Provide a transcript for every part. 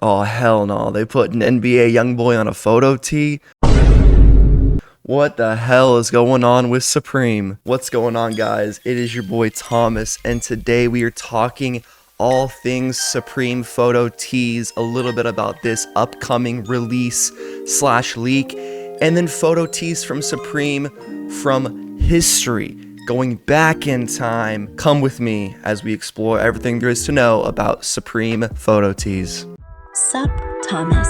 Oh, hell no. They put an NBA YoungBoy on a photo tee? What the hell is going on with Supreme? What's going on, guys? It is your boy Thomas, and today we are talking all things Supreme photo tees, a little bit about this upcoming release / leak, and then photo tees from Supreme from history, going back in time. Come with me as we explore everything there is to know about Supreme photo tees. Sup, Thomas.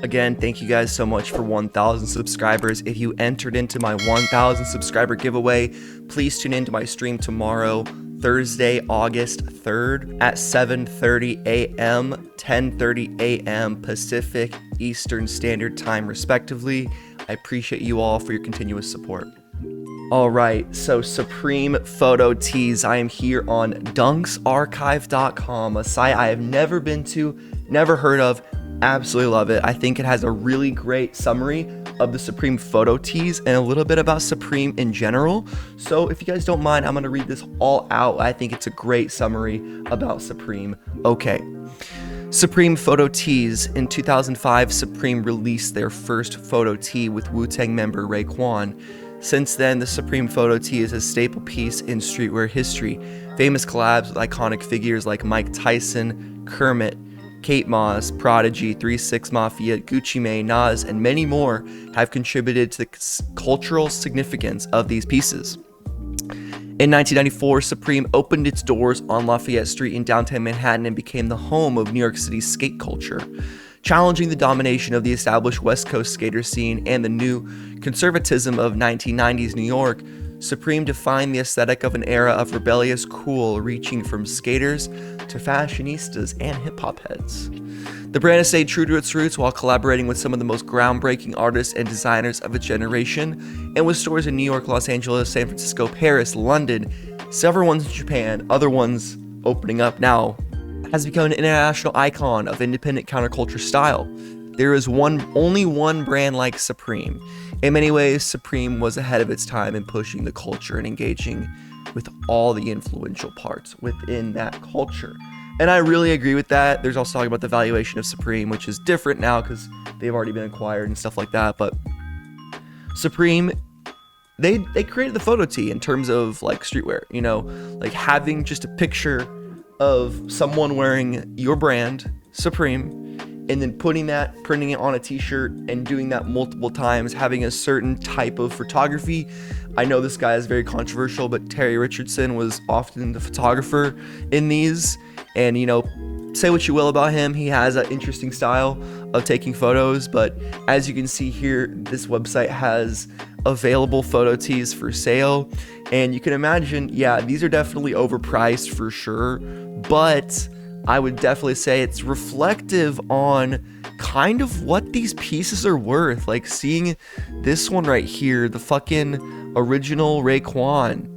Again, thank you guys so much for 1,000 subscribers. If you entered into my 1,000 subscriber giveaway, please tune into my stream tomorrow, Thursday, August 3rd at 7:30 a.m., 10:30 a.m. Pacific, Eastern Standard Time, respectively. I appreciate you all for your continuous support. All right, so Supreme photo tees. I am here on dunksarchive.com, a site I have never been to, never heard of. Absolutely love it. I think it has a really great summary of the Supreme photo tees and a little bit about Supreme in general. So if you guys don't mind, I'm going to read this all out. I think it's a great summary about Supreme. Okay. Supreme photo tees. In 2005, Supreme released their first photo tee with Wu-Tang member Raekwon. Since then, the Supreme photo tee is a staple piece in streetwear history. Famous collabs with iconic figures like Mike Tyson, Kermit, Kate Moss, Prodigy, 3 6 Mafia, Gucci Mane, Nas, and many more have contributed to the cultural significance of these pieces. In 1994, Supreme opened its doors on Lafayette Street in downtown Manhattan and became the home of New York City's skate culture. Challenging the domination of the established West Coast skater scene and the new conservatism of 1990s New York, Supreme defined the aesthetic of an era of rebellious cool, reaching from skaters to fashionistas and hip-hop heads. The brand has stayed true to its roots while collaborating with some of the most groundbreaking artists and designers of its generation, and with stores in New York, Los Angeles, San Francisco, Paris, London, several ones in Japan, other ones opening up now, has become an international icon of independent counterculture style. There is only one brand like Supreme. In many ways, Supreme was ahead of its time in pushing the culture and engaging with all the influential parts within that culture. And I really agree with that. There's also talking about the valuation of Supreme, which is different now because they've already been acquired and stuff like that. But Supreme, they created the photo tee in terms of like streetwear, you know, like having just a picture of someone wearing your brand, Supreme, and then printing it on a t-shirt and doing that multiple times, having a certain type of photography. I know this guy is very controversial, but Terry Richardson was often the photographer in these. And, you know, say what you will about him, he has an interesting style of taking photos. But as you can see here, this website has available photo tees for sale. And you can imagine, yeah, these are definitely overpriced for sure. But I would definitely say it's reflective on kind of what these pieces are worth. Like seeing this one right here, the fucking original Raekwon.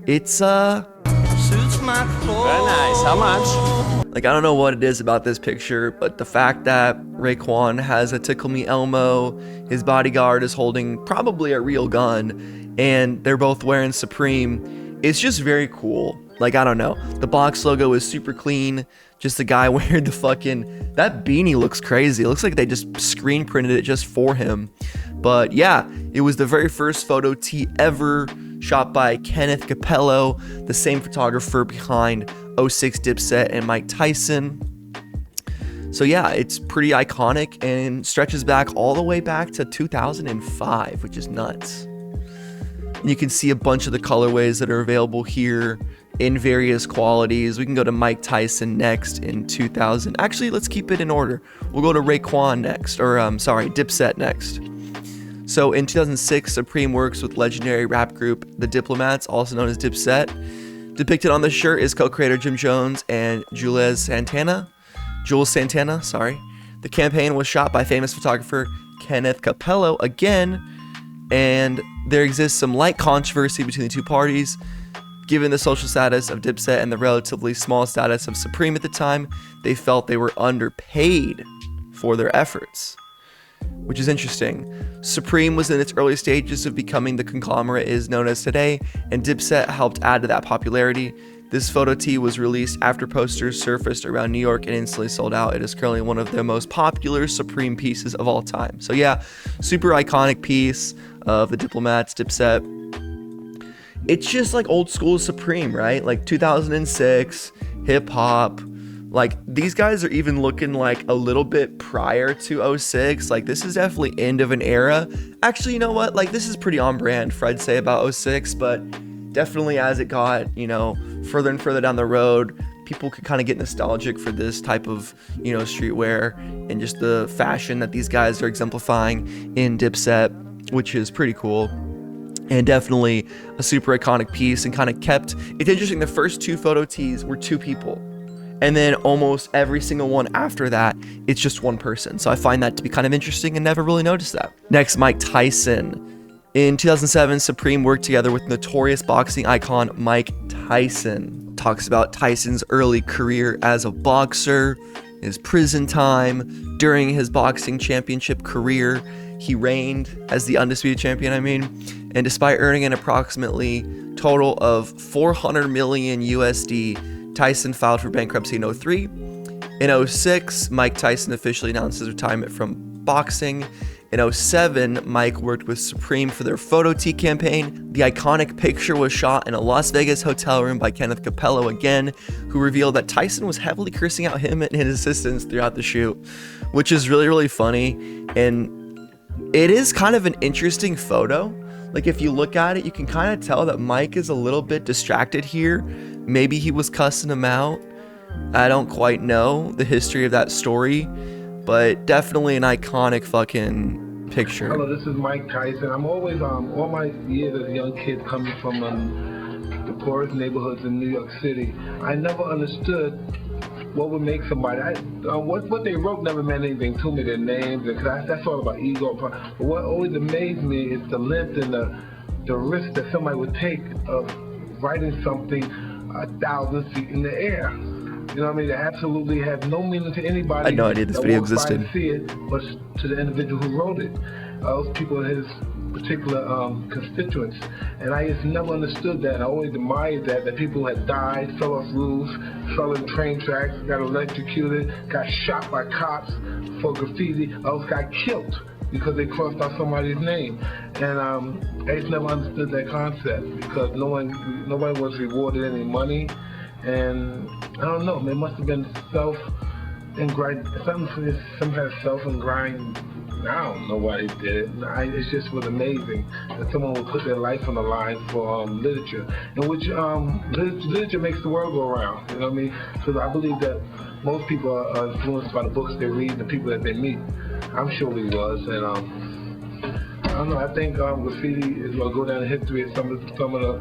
It's suits my clothes. Very nice. How much? Like, I don't know what it is about this picture, but the fact that Raekwon has a Tickle Me Elmo, his bodyguard is holding probably a real gun, and they're both wearing Supreme, it's just very cool. Like, I don't know. The box logo is super clean. Just the guy wearing the fucking... That beanie looks crazy. It looks like they just screen printed it just for him. But yeah, it was the very first photo tee ever shot by Kenneth Capello, the same photographer behind 06 Dipset and Mike Tyson. So yeah, it's pretty iconic and stretches back all the way back to 2005, which is nuts. And you can see a bunch of the colorways that are available here in various qualities. We can go to Mike Tyson next in 2000. Actually, let's keep it in order. We'll go to Raekwon next, or Dipset next. So in 2006, Supreme works with legendary rap group The Diplomats, also known as Dipset. Depicted on the shirt is co-creator Jim Jones and Jules Santana. The campaign was shot by famous photographer Kenneth Capello again, and there exists some light controversy between the two parties. Given the social status of Dipset and the relatively small status of Supreme at the time, they felt they were underpaid for their efforts, which is interesting. Supreme was in its early stages of becoming the conglomerate it is known as today, and Dipset helped add to that popularity. This photo tee was released after posters surfaced around New York and instantly sold out. It is currently one of the most popular Supreme pieces of all time. So yeah, super iconic piece of the Diplomats, Dipset. It's just like old school Supreme, right? Like 2006, hip hop. Like these guys are even looking like a little bit prior to 06. Like this is definitely end of an era. Actually, you know what? Like this is pretty on brand for I'd say about 06, but definitely as it got, further and further down the road, people could kind of get nostalgic for this type of, streetwear and just the fashion that these guys are exemplifying in Dipset, which is pretty cool. And definitely a super iconic piece and kind of kept, it's interesting, the first two photo tees were two people. And then almost every single one after that, it's just one person. So I find that to be kind of interesting and never really noticed that. Next, Mike Tyson. In 2007, Supreme worked together with notorious boxing icon Mike Tyson. Talks about Tyson's early career as a boxer, his prison time. During his boxing championship career, he reigned as the undisputed champion, and despite earning an approximately total of 400 million USD, Tyson filed for bankruptcy in 2003. In 2006, Mike Tyson officially announced his retirement from boxing. In 2007, Mike worked with Supreme for their photo tee campaign. The iconic picture was shot in a Las Vegas hotel room by Kenneth Capello again, who revealed that Tyson was heavily cursing out him and his assistants throughout the shoot, which is really, really funny. And it is kind of an interesting photo. Like if you look at it, you can kind of tell that Mike is a little bit distracted here. Maybe he was cussing him out. I don't quite know the history of that story, but definitely an iconic fucking picture. Hello, this is Mike Tyson. I'm always, all my years as a young kid coming from the poorest neighborhoods in New York City, I never understood what would make somebody, what they wrote never meant anything to me, their names, because that's all about ego. But what always amazed me is the length and the risk that somebody would take of writing something 1,000 feet in the air. You know what I mean? They absolutely have no meaning to anybody. I had no idea this video existed. To see it, but to the individual who wrote it. Those people in his particular constituents. And I just never understood that. I always admired that people had died, fell off roofs, fell in train tracks, got electrocuted, got shot by cops for graffiti, others got killed because they crossed out somebody's name. And I just never understood that concept because nobody was rewarded any money. And I don't know, it must have been some kind of self and grind. I don't know why they did it. It just was amazing that someone would put their life on the line for literature, in which literature makes the world go around. You know what I mean? Because I believe that most people are influenced by the books they read and the people that they meet. I'm sure he was, and I don't know. I think graffiti is going to go down in history as some of the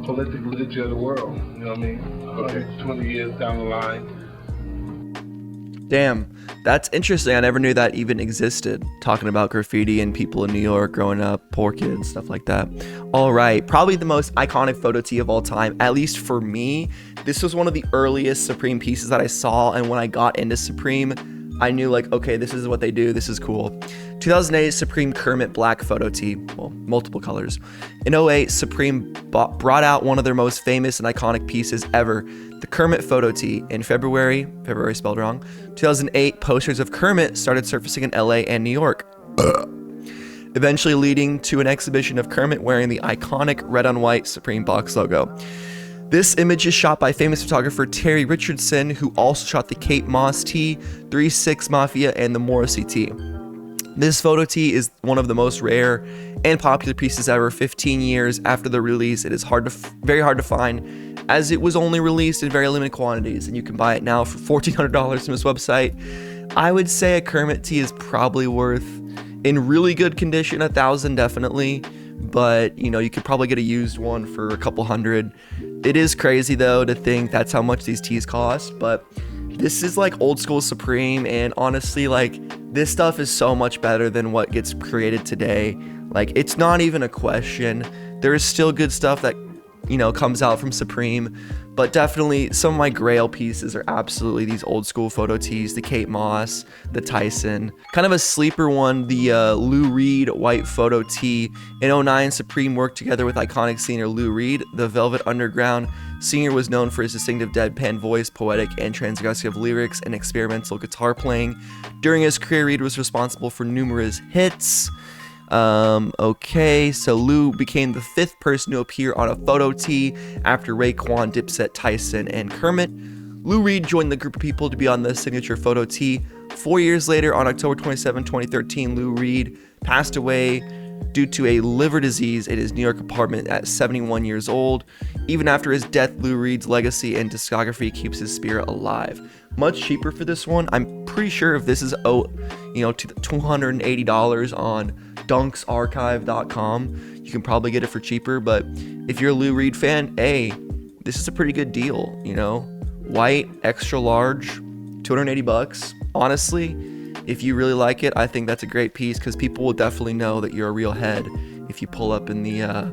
prolific literature of the world. You know what I mean? Okay. 20 years down the line. Damn, that's interesting. I never knew that even existed. Talking about graffiti and people in New York growing up, poor kids, stuff like that. All right, probably the most iconic photo tee of all time, at least for me. This was one of the earliest Supreme pieces that I saw, and when I got into Supreme, I knew like, okay, this is what they do. This is cool. 2008 Supreme Kermit black photo tee, well, multiple colors. In 2008, Supreme brought out one of their most famous and iconic pieces ever, the Kermit photo tee. In February spelled wrong, 2008, posters of Kermit started surfacing in LA and New York, eventually leading to an exhibition of Kermit wearing the iconic red on white Supreme box logo. This image is shot by famous photographer Terry Richardson, who also shot the Kate Moss tee, 3-6 Mafia, and the Morrissey tee. This photo tee is one of the most rare and popular pieces ever. 15 years after the release, it is very hard to find, as it was only released in very limited quantities, and you can buy it now for $1,400 from this website. I would say a Kermit tee is probably worth, in really good condition, $1,000 definitely, but you could probably get a used one for a couple hundred. It is crazy though to think that's how much these tees cost, but this is like old school Supreme, and honestly, like, this stuff is so much better than what gets created today. Like, it's not even a question. There is still good stuff that comes out from Supreme, But definitely some of my grail pieces are absolutely these old school photo tees, the Kate Moss, the Tyson. Kind of a sleeper one, the Lou Reed white photo tee. In '09, Supreme worked together with iconic singer Lou Reed. The Velvet Underground singer was known for his distinctive deadpan voice, poetic and transgressive lyrics, and experimental guitar playing. During his career, Reed was responsible for numerous hits. Okay, so Lou became the 5th person to appear on a photo tee after Raekwon, Dipset, Tyson, and Kermit. Lou Reed joined the group of people to be on the signature photo tee. 4 years later, on October 27, 2013, Lou Reed passed away due to a liver disease in his New York apartment at 71 years old. Even after his death, Lou Reed's legacy and discography keeps his spirit alive. Much cheaper for this one. I'm pretty sure if this is $280 on dunksarchive.com, you can probably get it for cheaper. But if you're a Lou Reed fan, hey, this is a pretty good deal. White, extra large, $280. Honestly, if you really like it, I think that's a great piece, because people will definitely know that you're a real head if you pull up in the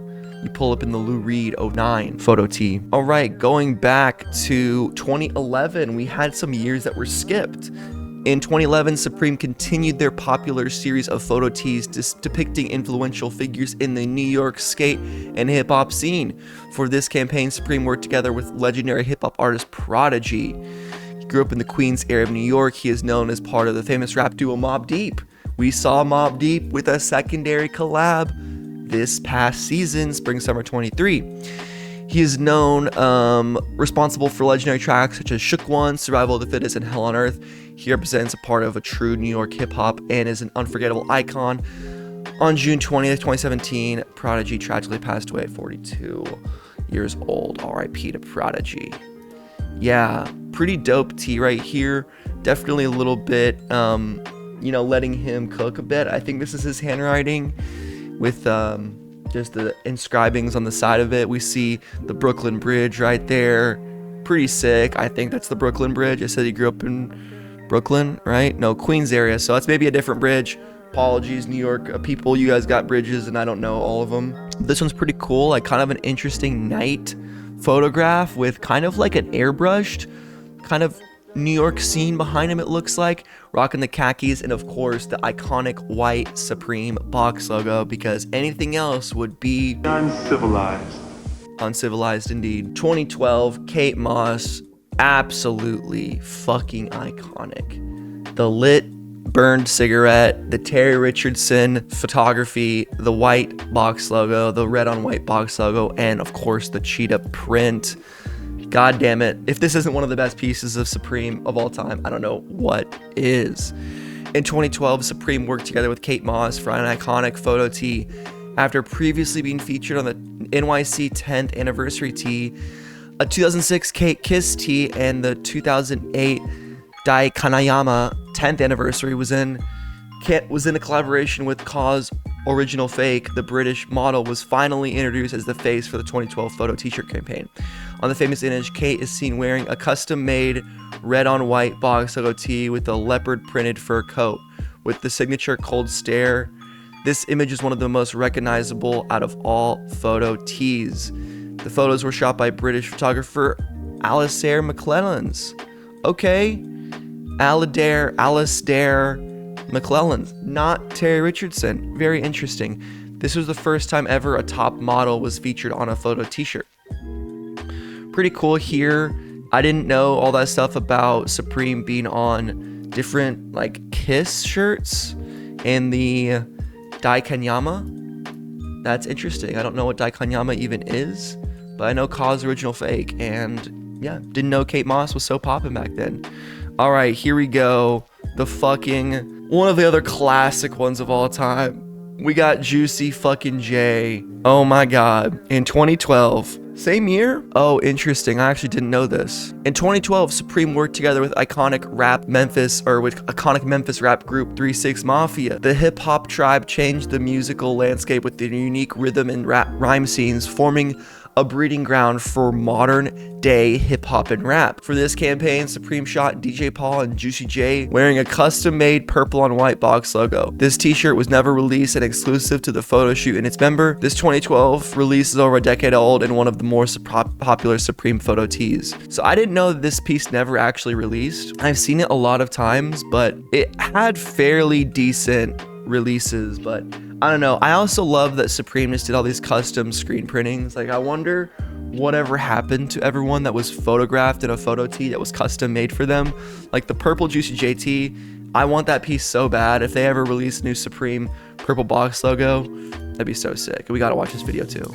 Lou Reed '09 photo tee. All right, going back to 2011, we had some years that were skipped. In 2011, Supreme continued their popular series of photo tees depicting influential figures in the New York skate and hip-hop scene. For this campaign, Supreme worked together with legendary hip-hop artist Prodigy. He grew up in the Queens area of New York. He is known as part of the famous rap duo Mobb Deep. We saw Mobb Deep with a secondary collab this past season, spring-summer 23. He is known responsible for legendary tracks such as Shook One, Survival of the Fittest, and Hell on Earth. He represents a part of a true New York hip-hop and is an unforgettable icon. On June 20th, 2017, Prodigy tragically passed away at 42 years old. R.I.P. to Prodigy. Yeah, pretty dope tee right here. Definitely a little bit, letting him cook a bit. I think this is his handwriting with just the inscribings on the side of it. We see the Brooklyn Bridge right there. Pretty sick. I think that's the Brooklyn Bridge. I said he grew up in Brooklyn, right? No, Queens area. So that's maybe a different bridge. Apologies, New York people. You guys got bridges and I don't know all of them. This one's pretty cool. Like kind of an interesting night photograph with kind of like an airbrushed kind of New York scene behind him, it looks like, rocking the khakis, and of course the iconic white Supreme box logo, because anything else would be uncivilized indeed. 2012, Kate Moss, absolutely fucking iconic. The lit burned cigarette, the Terry Richardson photography, the white box logo, the red on white box logo, and of course the cheetah print. God damn it. If this isn't one of the best pieces of Supreme of all time, I don't know what is. In 2012, Supreme worked together with Kate Moss for an iconic photo tee. After previously being featured on the NYC 10th anniversary tee, a 2006 Kate Kiss tee, and the 2008 Dai Kanayama 10th anniversary was in a collaboration with Cause Original Fake. The British model was finally introduced as the face for the 2012 photo t-shirt campaign. On the famous image, Kate is seen wearing a custom-made red on white box logo tee with a leopard printed fur coat with the signature cold stare. This image is one of the most recognizable out of all photo tees. The photos were shot by British photographer Alistair McClellan's. Okay, Alistair McClellan's, not Terry Richardson. Very interesting. This was the first time ever a top model was featured on a photo t-shirt. Pretty cool here. I didn't know all that stuff about Supreme being on different like Kiss shirts and the Dai Kanayama. That's interesting. I don't know what Dai Kanayama even is, but I know Cause Original Fake, and yeah, didn't know Kate Moss was so poppin' back then. All right, here we go. The fucking one of the other classic ones of all time. We got Juicy fucking J. Oh my god. In 2012. Same year? Oh, interesting. I actually didn't know this. In 2012, Supreme worked together with iconic Memphis rap group 3 6 Mafia. The hip-hop tribe changed the musical landscape with their unique rhythm and rhyme scenes, forming a breeding ground for modern day hip hop and rap. For this campaign, Supreme shot DJ Paul and Juicy J wearing a custom made purple on white box logo. This t-shirt was never released and exclusive to the photo shoot and its member. This 2012 release is over a decade old and one of the more popular Supreme photo tees. So I didn't know that this piece never actually released. I've seen it a lot of times, but it had fairly decent releases, but I don't know. I also love that Supreme just did all these custom screen printings. Like, I wonder whatever happened to everyone that was photographed in a photo tee that was custom made for them. Like the purple Juicy JT, I want that piece so bad. If they ever release a new Supreme purple box logo, that'd be so sick. We gotta watch this video too.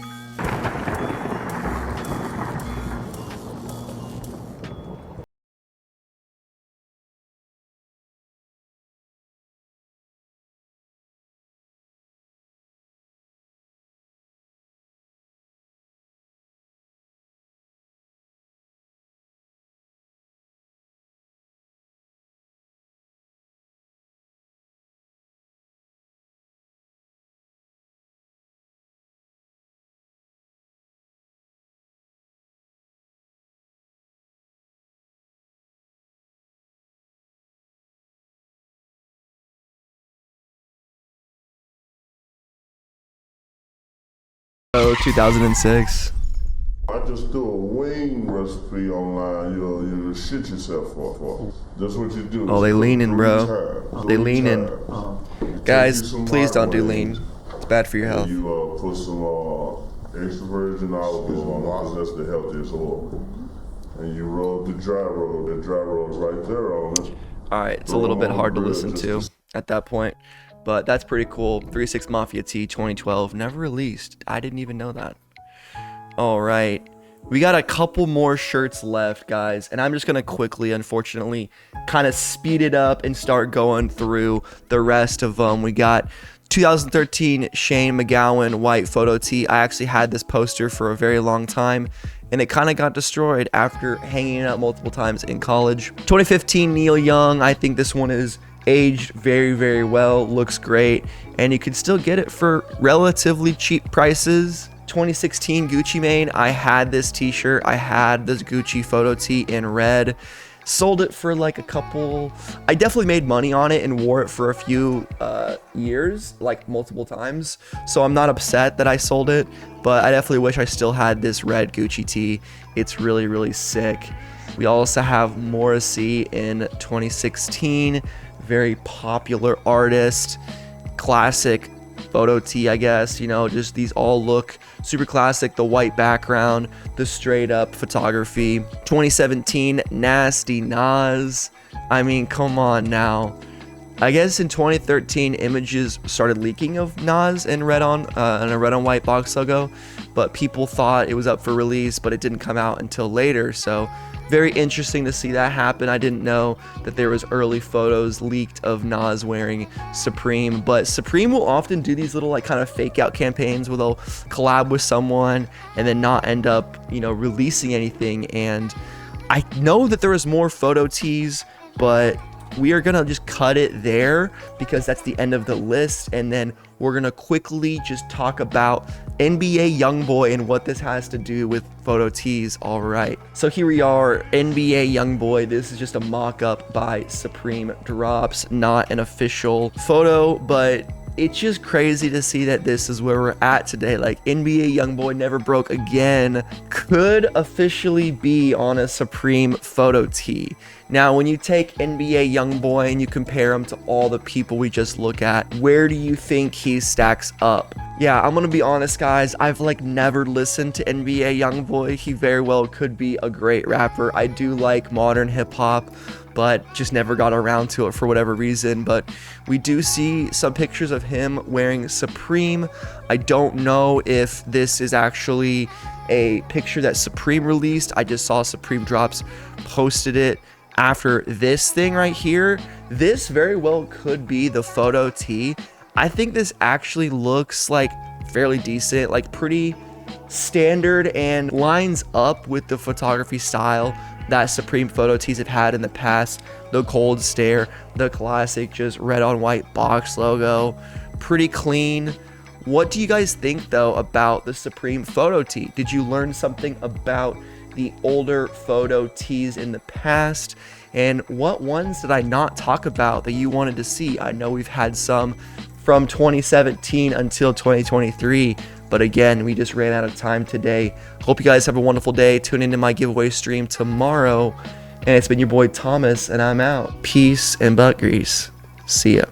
Oh, 2006. I just threw a wing recipe online, you'll shit yourself for. That's what you do. Oh, they leaning, bro. They leaning. Guys, please don't do lean. It's bad for your health. You put some extra virgin olive oil on, because that's the healthiest oil. And you roll the dry roll. The dry roll is right there on it. Alright, it's a little bit hard to listen to at that point. But that's pretty cool. 3-6 Mafia T 2012. Never released. I didn't even know that. Alright. We got a couple more shirts left, guys. And I'm just going to quickly, unfortunately, kind of speed it up and start going through the rest of them. We got 2013 Shane McGowan white photo tee. I actually had this poster for a very long time, and it kind of got destroyed after hanging it up multiple times in college. 2015 Neil Young. I think this one is aged very, very well, looks great, and you can still get it for relatively cheap prices. 2016 Gucci Mane. I had this t-shirt. I had this Gucci photo tee in red. Sold it for like a couple. I definitely made money on it and wore it for a few years, like multiple times. So I'm not upset that I sold it, but I definitely wish I still had this red Gucci tee. It's really, really sick. We also have Morrissey in 2016. Very popular artist, classic photo tee, I guess. You know, just these all look super classic. The white background, the straight up photography. 2017 Nasty Nas. I mean, come on now. I guess in 2013 images started leaking of Nas in red on and a red on white box logo, but people thought it was up for release, but it didn't come out until later. So very interesting to see that happen. I didn't know that there was early photos leaked of Nas wearing Supreme, but Supreme will often do these little like kind of fake out campaigns where they'll collab with someone and then not end up, you know, releasing anything. And I know that there is more photo tees, but we are gonna just cut it there because that's the end of the list, and then we're gonna quickly just talk about NBA YoungBoy and what this has to do with photo tees. All right, so here we are, NBA YoungBoy. This is just a mock-up by Supreme Drops, not an official photo, but it's just crazy to see that this is where we're at today. Like, NBA YoungBoy Never Broke Again could officially be on a Supreme photo tee. Now, when you take NBA YoungBoy and you compare him to all the people we just look at, where do you think he stacks up? Yeah, I'm gonna be honest, guys. I've like never listened to NBA YoungBoy. He very well could be a great rapper. I do like modern hip hop, but just never got around to it for whatever reason. But we do see some pictures of him wearing Supreme. I don't know if this is actually a picture that Supreme released. I just saw Supreme Drops posted it after this thing right here. This very well could be the photo tee. I think this actually looks like fairly decent, like pretty standard, and lines up with the photography style that Supreme photo tees have had in the past. The cold stare, the classic just red on white box logo, pretty clean. What do you guys think though about the Supreme Photo Tee? Did you learn something about the older photo tees in the past? And what ones did I not talk about that you wanted to see? I know we've had some from 2017 until 2023, but again, we just ran out of time today. Hope you guys have a wonderful day. Tune into my giveaway stream tomorrow. And it's been your boy Thomas, and I'm out. Peace and butt grease. See ya.